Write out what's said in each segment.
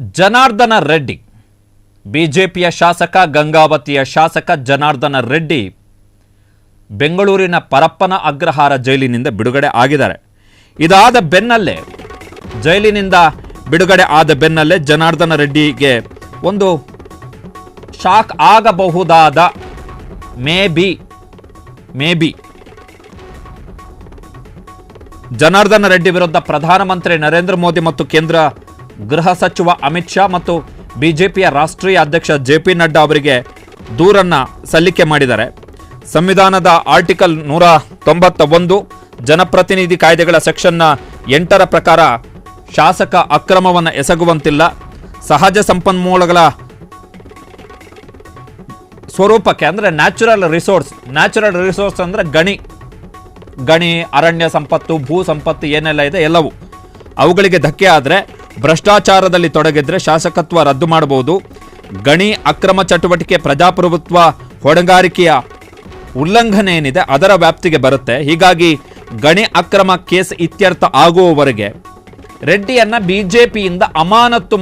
ಜನಾರ್ದನ ರೆಡ್ಡಿ ಬಿಜೆಪಿಯ ಶಾಸಕ ಗಂಗಾವತಿಯ ಶಾಸಕ ಜನಾರ್ದನ ರೆಡ್ಡಿ ಬೆಂಗಳೂರಿನ ಪರಪ್ಪನ ಅಗ್ರಹಾರ ಜೈಲಿನಿಂದ ಬಿಡುಗಡೆ ಆಗಿದ್ದಾರೆ. ಇದಾದ ಬೆನ್ನಲ್ಲೇ ಜೈಲಿನಿಂದ ಬಿಡುಗಡೆ ಆದ ಬೆನ್ನಲ್ಲೇ ಜನಾರ್ದನ ರೆಡ್ಡಿಗೆ ಒಂದು ಶಾಕ್ ಆಗಬಹುದಾದ ಮೇ ಬಿ ಜನಾರ್ದನ ರೆಡ್ಡಿ ವಿರುದ್ಧ ಪ್ರಧಾನಮಂತ್ರಿ ನರೇಂದ್ರ ಮೋದಿ ಮತ್ತು ಕೇಂದ್ರ ಗೃಹ ಸಚಿವ ಅಮಿತ್ ಶಾ ಮತ್ತು ಬಿಜೆಪಿಯ ರಾಷ್ಟ್ರೀಯ ಅಧ್ಯಕ್ಷ ಜೆ.ಪಿ. ನಡ್ಡಾ ಅವರಿಗೆ ದೂರನ್ನ ಸಲ್ಲಿಕೆ ಮಾಡಿದ್ದಾರೆ. ಸಂವಿಧಾನದ ಆರ್ಟಿಕಲ್ 191 ಜನಪ್ರತಿನಿಧಿ ಕಾಯ್ದೆಗಳ ಸೆಕ್ಷನ್ನ 8ರ ಪ್ರಕಾರ ಶಾಸಕ ಅಕ್ರಮವನ್ನು ಎಸಗುವಂತಿಲ್ಲ. ಸಹಜ ಸಂಪನ್ಮೂಲಗಳ ಸ್ವರೂಪಕ್ಕೆ ಅಂದರೆ ನ್ಯಾಚುರಲ್ ರಿಸೋರ್ಸ್ ಅಂದರೆ ಗಣಿ ಅರಣ್ಯ ಸಂಪತ್ತು, ಭೂ ಸಂಪತ್ತು ಏನೆಲ್ಲ ಇದೆ ಎಲ್ಲವೂ ಅವುಗಳಿಗೆ ಧಕ್ಕೆ ಆದರೆ, ಭ್ರಷ್ಟಾಚಾರದಲ್ಲಿ ತೊಡಗಿದ್ರೆ ಶಾಸಕತ್ವ ರದ್ದು ಮಾಡಬಹುದು. ಗಣಿ ಅಕ್ರಮ ಚಟುವಟಿಕೆ ಪ್ರಜಾಪ್ರಭುತ್ವ ಹೊಣೆಗಾರಿಕೆಯ ಉಲ್ಲಂಘನೆ ಏನಿದೆ ಅದರ ವ್ಯಾಪ್ತಿಗೆ ಬರುತ್ತೆ. ಹೀಗಾಗಿ ಗಣಿ ಅಕ್ರಮ ಕೇಸ್ ಇತ್ಯರ್ಥ ಆಗುವವರೆಗೆ ರೆಡ್ಡಿಯನ್ನ ಬಿಜೆಪಿಯಿಂದ ಅಮಾನತ್ತು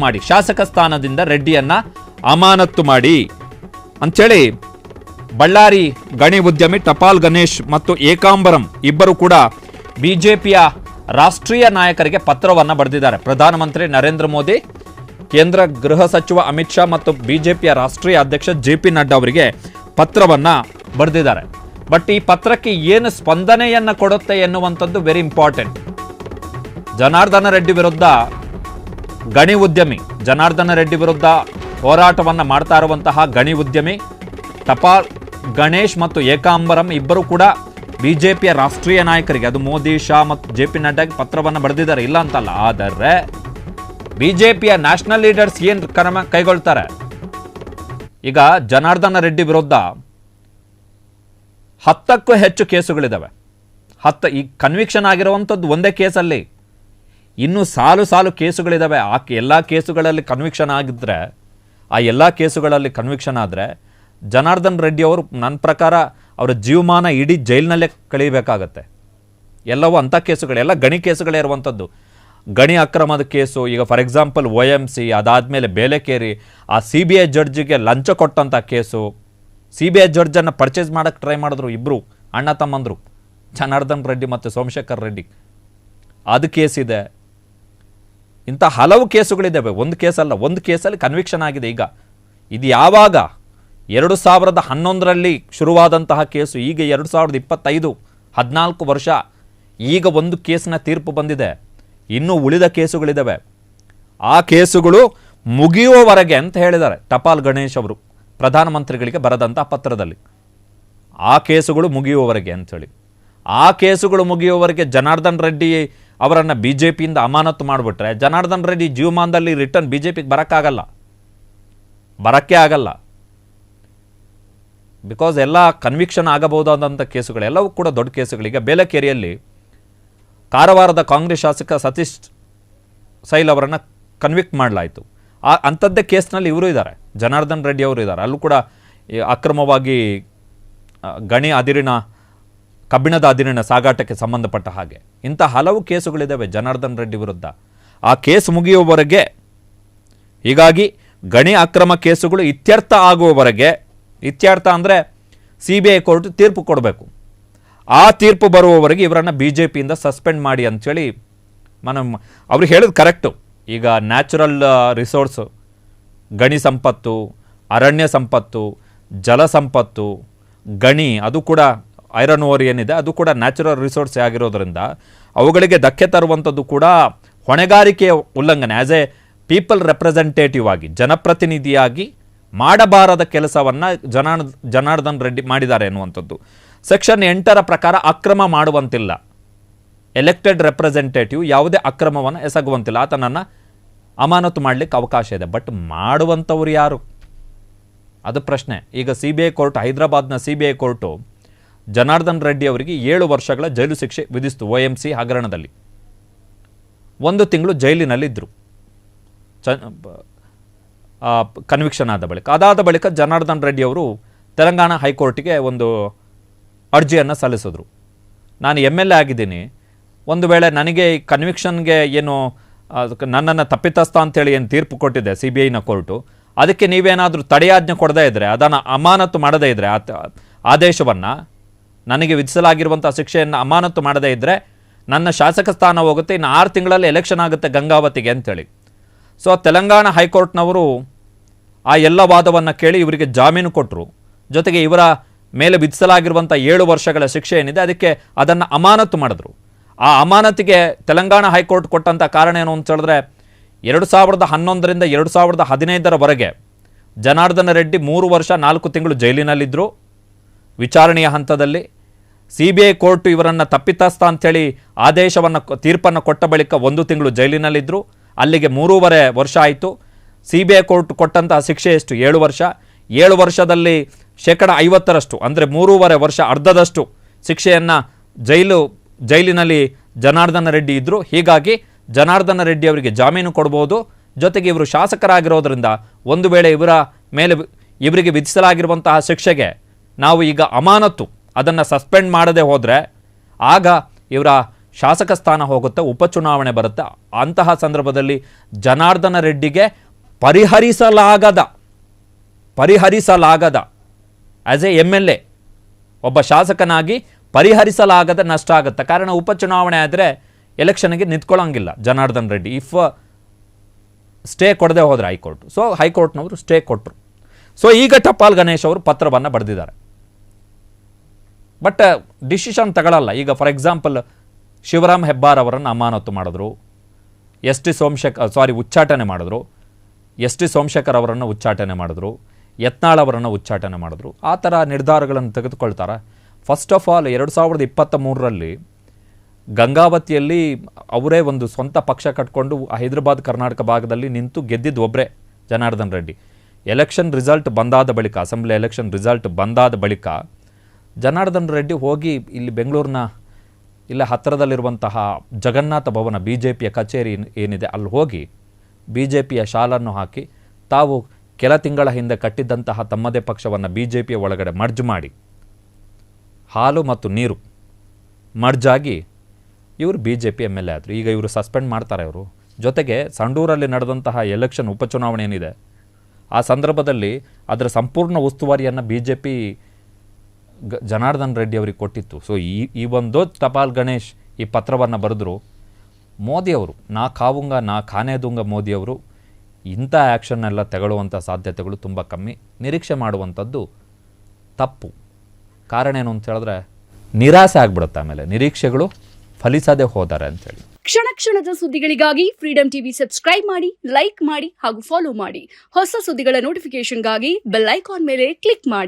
ಮಾಡಿ ಶಾಸಕ ಸ್ಥಾನದಿಂದ ರೆಡ್ಡಿಯನ್ನ ಅಮಾನತ್ತು ಮಾಡಿ ಅಂಥೇಳಿ ಬಳ್ಳಾರಿ ಗಣಿ ಉದ್ಯಮಿ ಟಪಾಲ್ ಗಣೇಶ್ ಮತ್ತು ಏಕಾಂಬರಂ ಇಬ್ಬರು ಕೂಡ ಬಿಜೆಪಿಯ ರಾಷ್ಟ್ರೀಯ ನಾಯಕರಿಗೆ ಪತ್ರವನ್ನು ಬರೆದಿದ್ದಾರೆ. ಪ್ರಧಾನಮಂತ್ರಿ ನರೇಂದ್ರ ಮೋದಿ, ಕೇಂದ್ರ ಗೃಹ ಸಚಿವ ಅಮಿತ್ ಶಾ ಮತ್ತು ಬಿಜೆಪಿಯ ರಾಷ್ಟ್ರೀಯ ಅಧ್ಯಕ್ಷ ಜೆ.ಪಿ. ನಡ್ಡಾ ಅವರಿಗೆ ಪತ್ರವನ್ನು ಬರೆದಿದ್ದಾರೆ. ಬಟ್ ಈ ಪತ್ರಕ್ಕೆ ಏನು ಸ್ಪಂದನೆಯನ್ನು ಕೊಡುತ್ತೆ ಎನ್ನುವಂಥದ್ದು ವೆರಿ ಇಂಪಾರ್ಟೆಂಟ್. ಜನಾರ್ದನ ರೆಡ್ಡಿ ವಿರುದ್ಧ ಗಣಿ ಉದ್ಯಮಿ ಜನಾರ್ದನ ರೆಡ್ಡಿ ವಿರುದ್ಧ ಹೋರಾಟವನ್ನು ಮಾಡ್ತಾ ಇರುವಂತಹ ಗಣಿ ಉದ್ಯಮಿ ಟಪಾಲ್ ಗಣೇಶ್ ಮತ್ತು ಏಕಾಂಬರಂ ಇಬ್ಬರು ಕೂಡ ಬಿಜೆಪಿಯ ರಾಷ್ಟ್ರೀಯ ನಾಯಕರಿಗೆ, ಅದು ಮೋದಿ, ಶಾ ಮತ್ತು ಜೆ.ಪಿ. ನಡ್ಡಾಗೆ ಪತ್ರವನ್ನು ಬರೆದಿದ್ದಾರೆ, ಇಲ್ಲ ಅಂತಲ್ಲ. ಆದರೆ ಬಿಜೆಪಿಯ ನ್ಯಾಷನಲ್ ಲೀಡರ್ಸ್ ಏನು ಕ್ರಮ ಕೈಗೊಳ್ತಾರೆ? ಈಗ ಜನಾರ್ದನ ರೆಡ್ಡಿ ವಿರುದ್ಧ 10ಕ್ಕೂ ಹೆಚ್ಚು ಕೇಸುಗಳಿದ್ದಾವೆ. ಈ ಕನ್ವಿಕ್ಷನ್ ಆಗಿರುವಂಥದ್ದು ಒಂದೇ ಕೇಸಲ್ಲಿ ಇನ್ನೂ ಸಾಲು ಕೇಸುಗಳಿದ್ದಾವೆ. ಎಲ್ಲ ಕೇಸುಗಳಲ್ಲಿ ಕನ್ವಿಕ್ಷನ್ ಆಗಿದ್ರೆ, ಆ ಎಲ್ಲ ಕೇಸುಗಳಲ್ಲಿ ಕನ್ವಿಕ್ಷನ್ ಆದರೆ ಜನಾರ್ದನ್ ರೆಡ್ಡಿ ಅವರು ನನ್ನ ಪ್ರಕಾರ ಅವರ ಜೀವಮಾನ ಇಡೀ ಜೈಲಿನಲ್ಲೇ ಕಳೀಬೇಕಾಗತ್ತೆ. ಎಲ್ಲವೂ ಅಂಥ ಕೇಸುಗಳೆಲ್ಲ ಗಣಿ ಕೇಸುಗಳೇ ಇರುವಂಥದ್ದು. ಗಣಿ ಅಕ್ರಮದ ಕೇಸು, ಈಗ ಫಾರ್ ಎಕ್ಸಾಂಪಲ್ OMC, ಅದಾದಮೇಲೆ ಬೇಲೆಕೇರಿ, ಆ CBI ಜಡ್ಜಿಗೆ ಲಂಚ ಕೊಟ್ಟಂಥ ಕೇಸು. CBI ಜಡ್ಜನ್ನು ಪರ್ಚೇಸ್ ಮಾಡೋಕ್ಕೆ ಟ್ರೈ ಮಾಡಿದ್ರು ಇಬ್ಬರು ಅಣ್ಣ ತಮ್ಮಂದರು, ಜನಾರ್ದನ್ ರೆಡ್ಡಿ ಮತ್ತು ಸೋಮಶೇಖರ್ ರೆಡ್ಡಿ. ಅದು ಕೇಸಿದೆ. ಇಂಥ ಹಲವು ಕೇಸುಗಳಿದ್ದಾವೆ. ಒಂದು ಕೇಸಲ್ಲ, ಒಂದು ಕೇಸಲ್ಲಿ ಕನ್ವಿಕ್ಷನ್ ಆಗಿದೆ. ಈಗ ಇದು ಯಾವಾಗ 2011ರಲ್ಲಿ ಶುರುವಾದಂತಹ ಕೇಸು, ಈಗ 2025 14 ವರ್ಷ, ಈಗ ಒಂದು ಕೇಸಿನ ತೀರ್ಪು ಬಂದಿದೆ. ಇನ್ನೂ ಉಳಿದ ಕೇಸುಗಳಿದ್ದಾವೆ. ಆ ಕೇಸುಗಳು ಮುಗಿಯುವವರೆಗೆ ಅಂತ ಹೇಳಿದ್ದಾರೆ ಟಪಾಲ್ ಗಣೇಶ್ ಅವರು ಪ್ರಧಾನಮಂತ್ರಿಗಳಿಗೆ ಬರೆದಂಥ ಪತ್ರದಲ್ಲಿ. ಆ ಕೇಸುಗಳು ಮುಗಿಯುವವರೆಗೆ ಅಂಥೇಳಿ. ಆ ಕೇಸುಗಳು ಮುಗಿಯುವವರೆಗೆ ಜನಾರ್ದನ್ ರೆಡ್ಡಿ ಅವರನ್ನು ಬಿಜೆಪಿಯಿಂದ ಅಮಾನತು ಮಾಡಿಬಿಟ್ರೆ ಜನಾರ್ದನ್ ರೆಡ್ಡಿ ಜೀವಮಾನದಲ್ಲಿ ರಿಟರ್ನ್ ಬಿಜೆಪಿಗೆ ಬರೋಕ್ಕೆ ಆಗಲ್ಲ. ಬಿಕಾಸ್ ಎಲ್ಲ ಕನ್ವಿಕ್ಷನ್ ಆಗಬಹುದಾದಂಥ ಕೇಸುಗಳೆಲ್ಲವೂ ಕೂಡ ದೊಡ್ಡ ಕೇಸುಗಳಿಗೆ. ಬೇಲೆಕೇರಿಯಲ್ಲಿ ಕಾರವಾರದ ಕಾಂಗ್ರೆಸ್ ಶಾಸಕ ಸತೀಶ್ ಸೈಲ್ ಅವರನ್ನು ಕನ್ವಿಕ್ಟ್ ಮಾಡಲಾಯಿತು. ಅಂಥದ್ದೇ ಕೇಸ್ನಲ್ಲಿ ಇವರು ಇದ್ದಾರೆ, ಜನಾರ್ದನ್ ರೆಡ್ಡಿ ಅವರು ಇದ್ದಾರೆ. ಅಲ್ಲೂ ಕೂಡ ಅಕ್ರಮವಾಗಿ ಕಬ್ಬಿಣದ ಅದಿರಿನ ಸಾಗಾಟಕ್ಕೆ ಸಂಬಂಧಪಟ್ಟ ಹಾಗೆ ಇಂಥ ಹಲವು ಕೇಸುಗಳಿದ್ದಾವೆ ಜನಾರ್ದನ್ ರೆಡ್ಡಿ ವಿರುದ್ಧ. ಆ ಕೇಸ್ ಮುಗಿಯುವವರೆಗೆ, ಹೀಗಾಗಿ ಗಣಿ ಅಕ್ರಮ ಕೇಸುಗಳು ಇತ್ಯರ್ಥ ಆಗುವವರೆಗೆ, ಇತ್ಯರ್ಥ ಅಂದರೆ CBI ಕೋರ್ಟ್ ತೀರ್ಪು ಕೊಡಬೇಕು. ಆ ತೀರ್ಪು ಬರುವವರೆಗೆ ಇವರನ್ನು ಬಿಜೆಪಿಯಿಂದ ಸಸ್ಪೆಂಡ್ ಮಾಡಿ ಅಂಥೇಳಿ ಅವ್ರು ಹೇಳೋದು ಕರೆಕ್ಟು. ಈಗ ನ್ಯಾಚುರಲ್ ರಿಸೋರ್ಸು, ಗಣಿ ಸಂಪತ್ತು, ಅರಣ್ಯ ಸಂಪತ್ತು, ಜಲ ಸಂಪತ್ತು, ಗಣಿ, ಅದು ಕೂಡ ಐರನ್ ಓರ್ ಏನಿದೆ ಅದು ಕೂಡ ನ್ಯಾಚುರಲ್ ರಿಸೋರ್ಸ್ ಆಗಿರೋದ್ರಿಂದ ಅವುಗಳಿಗೆ ಧಕ್ಕೆ ತರುವಂಥದ್ದು ಕೂಡ ಹೊಣೆಗಾರಿಕೆಯ ಉಲ್ಲಂಘನೆ. ಆ್ಯಸ್ ಎ ಪೀಪಲ್ ರೆಪ್ರೆಸೆಂಟೇಟಿವ್ ಆಗಿ, ಜನಪ್ರತಿನಿಧಿಯಾಗಿ ಮಾಡಬಾರದ ಕೆಲಸವನ್ನು ಜನಾರ್ದನ್ ರೆಡ್ಡಿ ಮಾಡಿದ್ದಾರೆ ಎನ್ನುವಂಥದ್ದು. ಸೆಕ್ಷನ್ 8ರ ಪ್ರಕಾರ ಅಕ್ರಮ ಮಾಡುವಂತಿಲ್ಲ. ಎಲೆಕ್ಟೆಡ್ ರೆಪ್ರೆಸೆಂಟೇಟಿವ್ ಯಾವುದೇ ಅಕ್ರಮವನ್ನು ಎಸಗುವಂತಿಲ್ಲ. ಆತನನ್ನು ಅಮಾನತು ಮಾಡಲಿಕ್ಕೆ ಅವಕಾಶ ಇದೆ. ಬಟ್ ಮಾಡುವಂಥವ್ರು ಯಾರು? ಅದು ಪ್ರಶ್ನೆ. ಈಗ CBI ಕೋರ್ಟ್, ಹೈದರಾಬಾದ್ನ CBI ಕೋರ್ಟು ಜನಾರ್ದನ್ ರೆಡ್ಡಿ ಅವರಿಗೆ 7 ವರ್ಷಗಳ ಜೈಲು ಶಿಕ್ಷೆ ವಿಧಿಸಿತು. OMC ಹಗರಣದಲ್ಲಿ 1 ತಿಂಗಳು ಜೈಲಿನಲ್ಲಿದ್ದರು ಕನ್ವಿಕ್ಷನ್ ಆದ ಬಳಿಕ. ಅದಾದ ಬಳಿಕ ಜನಾರ್ದನ್ ರೆಡ್ಡಿ ಅವರು ತೆಲಂಗಾಣ ಹೈಕೋರ್ಟಿಗೆ ಒಂದು ಅರ್ಜಿಯನ್ನು ಸಲ್ಲಿಸಿದ್ರು. ನಾನು MLA ಆಗಿದ್ದೀನಿ, ಒಂದು ವೇಳೆ ನನಗೆ ಕನ್ವಿಕ್ಷನ್ಗೆ ಏನು ನನ್ನನ್ನು ತಪ್ಪಿತಸ್ಥ ಅಂತೇಳಿ ಏನು ತೀರ್ಪು ಕೊಟ್ಟಿದೆ CBIನ ಕೋರ್ಟು, ಅದಕ್ಕೆ ನೀವೇನಾದರೂ ತಡೆಯಾಜ್ಞೆ ಕೊಡದೇ ಇದ್ದರೆ, ಅದನ್ನು ಅಮಾನತು ಮಾಡದೇ ಇದ್ದರೆ, ಆದೇಶವನ್ನು ನನಗೆ ವಿಧಿಸಲಾಗಿರುವಂಥ ಶಿಕ್ಷೆಯನ್ನು ಅಮಾನತು ಮಾಡದೇ ಇದ್ದರೆ ನನ್ನ ಶಾಸಕ ಸ್ಥಾನ ಹೋಗುತ್ತೆ, ಇನ್ನು 6 ತಿಂಗಳಲ್ಲಿ ಎಲೆಕ್ಷನ್ ಆಗುತ್ತೆ ಗಂಗಾವತಿಗೆ ಅಂತೇಳಿ. ಸೊ ತೆಲಂಗಾಣ ಹೈಕೋರ್ಟ್ನವರು ಆ ಎಲ್ಲ ವಾದವನ್ನು ಕೇಳಿ ಇವರಿಗೆ ಜಾಮೀನು ಕೊಟ್ಟರು. ಜೊತೆಗೆ ಇವರ ಮೇಲೆ ವಿಧಿಸಲಾಗಿರುವಂಥ 7 ವರ್ಷಗಳ ಶಿಕ್ಷೆ ಏನಿದೆ ಅದಕ್ಕೆ ಅದನ್ನು ಅಮಾನತು ಮಾಡಿದ್ರು. ಆ ಅಮಾನತಿಗೆ ತೆಲಂಗಾಣ ಹೈಕೋರ್ಟ್ ಕೊಟ್ಟಂಥ ಕಾರಣ ಏನು ಅಂತ ಹೇಳಿದ್ರೆ 2011ರಿಂದ 2015ರವರೆಗೆ ಜನಾರ್ದನ ರೆಡ್ಡಿ 3 ವರ್ಷ 4 ತಿಂಗಳು ಜೈಲಿನಲ್ಲಿದ್ದರು ವಿಚಾರಣೆಯ ಹಂತದಲ್ಲಿ. CBI ಕೋರ್ಟ್ ಇವರನ್ನು ತಪ್ಪಿತಸ್ಥ ಅಂಥೇಳಿ ತೀರ್ಪನ್ನು ಕೊಟ್ಟ ಬಳಿಕ 1 ತಿಂಗಳು ಜೈಲಿನಲ್ಲಿದ್ದರು. ಅಲ್ಲಿಗೆ 3.5 ವರ್ಷ ಆಯಿತು. CBI ಕೋರ್ಟ್ ಕೊಟ್ಟಂತಹ ಶಿಕ್ಷೆ ಎಷ್ಟು? 7 ವರ್ಷ. 7 ವರ್ಷದಲ್ಲಿ 50% ಅಂದರೆ 3.5 ವರ್ಷ, ಅರ್ಧದಷ್ಟು ಶಿಕ್ಷೆಯನ್ನು ಜೈಲಿನಲ್ಲಿ ಜನಾರ್ದನ ರೆಡ್ಡಿ ಇದ್ದರು. ಹೀಗಾಗಿ ಜನಾರ್ದನ ರೆಡ್ಡಿ ಅವರಿಗೆ ಜಾಮೀನು ಕೊಡ್ಬೋದು. ಜೊತೆಗೆ ಇವರು ಶಾಸಕರಾಗಿರೋದ್ರಿಂದ ಒಂದು ವೇಳೆ ಇವರಿಗೆ ವಿಧಿಸಲಾಗಿರುವಂತಹ ಶಿಕ್ಷೆಗೆ ನಾವು ಈಗ ಅಮಾನತು ಅದನ್ನು ಸಸ್ಪೆಂಡ್ ಮಾಡದೆ ಹೋದರೆ ಆಗ ಇವರ ಶಾಸಕ ಸ್ಥಾನ ಹೋಗುತ್ತೆ, ಉಪಚುನಾವಣೆ ಬರುತ್ತೆ. ಅಂತಹ ಸಂದರ್ಭದಲ್ಲಿ ಜನಾರ್ದನ ರೆಡ್ಡಿಗೆ ಪರಿಹರಿಸಲಾಗದ ಆ್ಯಸ್ ಎ MLA ಒಬ್ಬ ಶಾಸಕನಾಗಿ ಪರಿಹರಿಸಲಾಗದ ನಷ್ಟ ಆಗುತ್ತೆ. ಕಾರಣ ಉಪಚುನಾವಣೆ ಆದರೆ ಎಲೆಕ್ಷನ್ಗೆ ನಿಂತ್ಕೊಳ್ಳೋಂಗಿಲ್ಲ ಜನಾರ್ದನ್ ರೆಡ್ಡಿ ಇಫ್ ಸ್ಟೇ ಕೊಡದೆ ಹೋದರೆ ಹೈಕೋರ್ಟ್. ಸೊ ಹೈಕೋರ್ಟ್ನವರು ಸ್ಟೇ ಕೊಟ್ಟರು. ಸೊ ಈಗ ಟಪಾಲ್ ಗಣೇಶ್ ಅವರು ಪತ್ರವನ್ನು ಬರೆದಿದ್ದಾರೆ, ಬಟ್ ಡಿಸಿಷನ್ ತಗೊಳ್ಳಲ್ಲ. ಈಗ ಫಾರ್ ಎಕ್ಸಾಂಪಲ್ ಶಿವರಾಮ್ ಹೆಬ್ಬಾರ್ ಅವರನ್ನು ಅಮಾನತು ಮಾಡಿದ್ರು, ಉಚ್ಚಾಟನೆ ಮಾಡಿದ್ರು, ST ಸೋಮಶೇಖರ್ ಅವರನ್ನು ಉಚ್ಚಾಟನೆ ಮಾಡಿದ್ರು, ಯತ್ನಾಳ್ ಅವರನ್ನು ಉಚ್ಚಾಟನೆ ಮಾಡಿದ್ರು. ಆ ಥರ ನಿರ್ಧಾರಗಳನ್ನು ತೆಗೆದುಕೊಳ್ತಾರೆ. ಫಸ್ಟ್ ಆಫ್ ಆಲ್ 2023ರಲ್ಲಿ ಗಂಗಾವತಿಯಲ್ಲಿ ಅವರೇ ಒಂದು ಸ್ವಂತ ಪಕ್ಷ ಕಟ್ಕೊಂಡು ಹೈದರಾಬಾದ್ ಕರ್ನಾಟಕ ಭಾಗದಲ್ಲಿ ನಿಂತು ಗೆದ್ದಿದ್ದು ಒಬ್ಬರೇ ಜನಾರ್ದನ್ ರೆಡ್ಡಿ. ಎಲೆಕ್ಷನ್ ರಿಸಲ್ಟ್ ಬಂದಾದ ಬಳಿಕ, ಅಸೆಂಬ್ಲಿ ಎಲೆಕ್ಷನ್ ರಿಸಲ್ಟ್ ಬಂದಾದ ಬಳಿಕ ಜನಾರ್ದನ್ ರೆಡ್ಡಿ ಹೋಗಿ ಇಲ್ಲಿ ಬೆಂಗಳೂರಿನ ಇಲ್ಲ ಹತ್ತಿರದಲ್ಲಿರುವಂತಹ ಜಗನ್ನಾಥ ಭವನ BJPಯ ಕಚೇರಿ ಏನಿದೆ ಅಲ್ಲಿ ಹೋಗಿ BJPಯ ಶಾಲನ್ನು ಹಾಕಿ ತಾವು ಕೆಲ ತಿಂಗಳ ಹಿಂದೆ ಕಟ್ಟಿದ್ದಂತಹ ತಮ್ಮದೇ ಪಕ್ಷವನ್ನು BJPಯ ಒಳಗಡೆ ಮರ್ಜ್ ಮಾಡಿ ಹಾಲು ಮತ್ತು ನೀರು ಮರ್ಜಾಗಿ ಇವರು BJP MLA ಆದರು. ಈಗ ಇವರು ಸಸ್ಪೆಂಡ್ ಮಾಡ್ತಾರೆ ಇವರು. ಜೊತೆಗೆ ಸಂಡೂರಲ್ಲಿ ನಡೆದಂತಹ ಎಲೆಕ್ಷನ್ ಉಪಚುನಾವಣೆ ಏನಿದೆ ಆ ಸಂದರ್ಭದಲ್ಲಿ ಅದರ ಸಂಪೂರ್ಣ ಉಸ್ತುವಾರಿಯನ್ನು BJP ಜನಾರ್ದನ್ ರೆಡ್ಡಿ ಅವರಿಗೆ ಕೊಟ್ಟಿತ್ತು. ಸೊ ಈ ಒಂದು ಟಪಾಲ್ ಗಣೇಶ್ ಈ ಪತ್ರವನ್ನು ಬರೆದ್ರು. ಮೋದಿಯವರು ನಾ ಖಾನೆ ದೂಂಗ ಮೋದಿಯವರು ಇಂಥ ಆ್ಯಕ್ಷನ್ನೆಲ್ಲ ತಗೊಳ್ಳುವಂಥ ಸಾಧ್ಯತೆಗಳು ತುಂಬ ಕಮ್ಮಿ. ನಿರೀಕ್ಷೆ ಮಾಡುವಂಥದ್ದು ತಪ್ಪು. ಕಾರಣ ಏನು ಅಂತ ಹೇಳಿದ್ರೆ ನಿರಾಸೆ ಆಗ್ಬಿಡುತ್ತೆ, ಆಮೇಲೆ ನಿರೀಕ್ಷೆಗಳು ಫಲಿಸದೆ ಹೋದರೆ ಅಂತೇಳಿ. ಕ್ಷಣ ಕ್ಷಣದ ಸುದ್ದಿಗಳಿಗಾಗಿ ಫ್ರೀಡಮ್ ಟಿವಿ ಸಬ್ಸ್ಕ್ರೈಬ್ ಮಾಡಿ, ಲೈಕ್ ಮಾಡಿ ಹಾಗೂ ಫಾಲೋ ಮಾಡಿ. ಹೊಸ ಸುದ್ದಿಗಳ ನೋಟಿಫಿಕೇಶನ್ಗಾಗಿ ಬೆಲ್ ಐಕಾನ್ ಮೇಲೆ ಕ್ಲಿಕ್ ಮಾಡಿ.